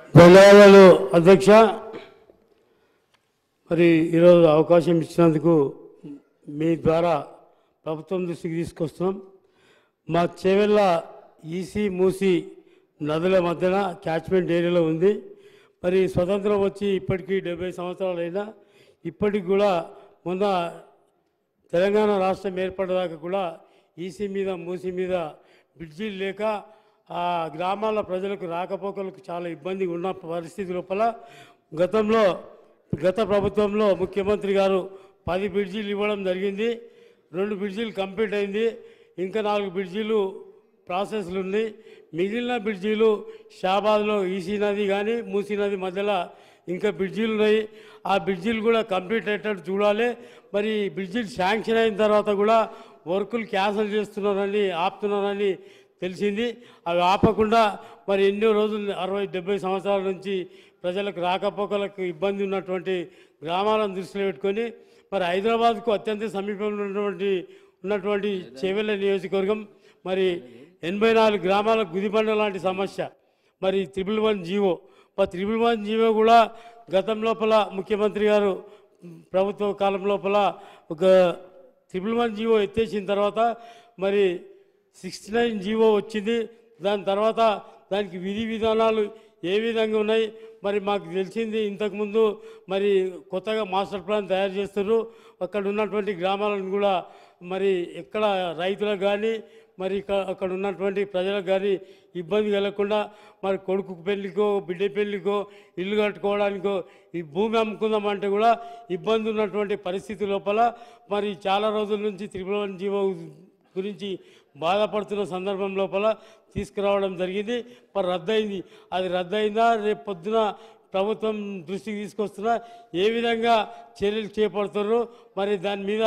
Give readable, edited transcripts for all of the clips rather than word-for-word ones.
ధన్యవాదాలు అధ్యక్ష. మరి ఈరోజు అవకాశం ఇచ్చినందుకు మీ ద్వారా ప్రభుత్వం దృష్టికి తీసుకొస్తున్నాం. మా చేవెళ్ళ ఈసీ మూసి నదుల మధ్యన క్యాచ్మెంట్ ఏరియాలో ఉంది. మరి స్వతంత్రం వచ్చి ఇప్పటికీ 70 సంవత్సరాలు అయినా ఇప్పటికి కూడా మొన్న తెలంగాణ రాష్ట్రం ఏర్పడేదాకా కూడా ఈసీ మీద మూసి మీద బ్రిడ్జీలు లేక ఆ గ్రామాల ప్రజలకు రాకపోకలకు చాలా ఇబ్బందిగా ఉన్న పరిస్థితి లోపల గత ప్రభుత్వంలో ముఖ్యమంత్రి గారు 10 బ్రిడ్జీలు ఇవ్వడం జరిగింది. 2 బ్రిడ్జీలు కంప్లీట్ అయింది. ఇంకా 4 బ్రిడ్జీలు ప్రాసెస్లు ఉన్నాయి. మిగిలిన బ్రిడ్జీలు షాబాద్లో ఈసీ నది కానీ మూసీ నది మధ్యలో ఇంకా బ్రిడ్జీలు ఉన్నాయి. ఆ బ్రిడ్జీలు కూడా కంప్లీట్ అయ్యేటట్టు చూడాలి. మరి బ్రిడ్జీలు శాంక్షన్ అయిన తర్వాత కూడా వర్కులు క్యాన్సిల్ చేస్తున్నారని ఆపుతున్నారని తెలిసింది. అవి ఆపకుండా మరి ఎన్నో రోజులు 60-70 సంవత్సరాల నుంచి ప్రజలకు రాకపోకలకు ఇబ్బంది ఉన్నటువంటి గ్రామాలను దృష్టిలో పెట్టుకొని మరి హైదరాబాద్కు అత్యంత సమీపంలో ఉన్నటువంటి చేవెళ్ళ నియోజకవర్గం మరి 84 గ్రామాల గుదిబండ లాంటి సమస్య. మరి 111 జీవో 111 జీవో కూడా గతం లోపల ముఖ్యమంత్రి గారు ప్రభుత్వ కాలం లోపల ఒక 111 జీవో ఎత్తేసిన తర్వాత మరి 69 జీవో వచ్చింది. దాని తర్వాత దానికి విధి విధానాలు ఏ విధంగా ఉన్నాయి మరి మాకు తెలిసింది. ఇంతకుముందు మరి కొత్తగా మాస్టర్ ప్లాన్ తయారు చేస్తున్నారు. అక్కడ ఉన్నటువంటి గ్రామాలను కూడా మరి ఎక్కడ రైతులకు కానీ మరి అక్కడ ఉన్నటువంటి ప్రజలకు కానీ ఇబ్బంది కలగకుండా మరి కొడుకు పెళ్ళికో బిడ్డ పెళ్ళికో ఇల్లు కట్టుకోవడానికో ఈ భూమి అమ్ముకుందామంటే కూడా ఇబ్బంది ఉన్నటువంటి పరిస్థితి లోపల మరి చాలా రోజుల నుంచి 111 జీవో గురించి బాధపడుతున్న సందర్భం లోపల తీసుకురావడం జరిగింది. మరి రద్దయింది. అది రద్దయిందా రేపు పొద్దున ప్రభుత్వం దృష్టికి తీసుకొస్తున్నా ఏ విధంగా చర్యలు చేపడుతున్నారు మరి దాని మీద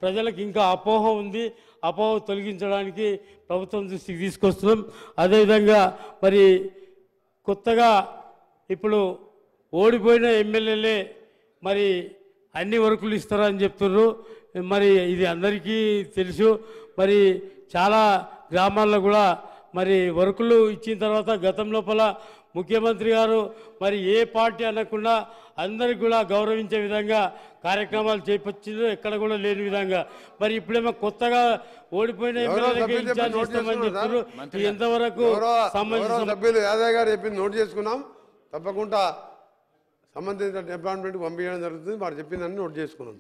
ప్రజలకు ఇంకా అపోహ ఉంది. అపోహ తొలగించడానికి ప్రభుత్వం దృష్టికి తీసుకొస్తున్నాం. అదేవిధంగా మరి కొత్తగా ఇప్పుడు ఓడిపోయిన ఎమ్మెల్యేలే మరి అన్ని వర్కులు ఇస్తారని చెప్తున్నారు. మరి ఇది అందరికీ తెలుసు. మరి చాలా గ్రామాల్లో కూడా మరి వర్కులు ఇచ్చిన తర్వాత గతం లోపల ముఖ్యమంత్రి గారు మరి ఏ పార్టీ అనకుండా అందరికి కూడా గౌరవించే విధంగా కార్యక్రమాలు చేపట్టింది. ఎక్కడ కూడా లేని విధంగా మరి ఇప్పుడేమో కొత్తగా ఓడిపోయిన ఎమ్మెల్యేలకి ఇన్ఛార్జ్ ఇస్తామని చెప్తున్నారు. ఎంతవరకు సంబంధించిన సభ్యులు యాదవ్ గారు చెప్పింది నోట్ చేసుకున్నాం. తప్పకుండా సంబంధిత డిపార్ట్మెంట్కి పంపించడం జరుగుతుంది. వారు చెప్పిందని నోట్ చేసుకున్నాం.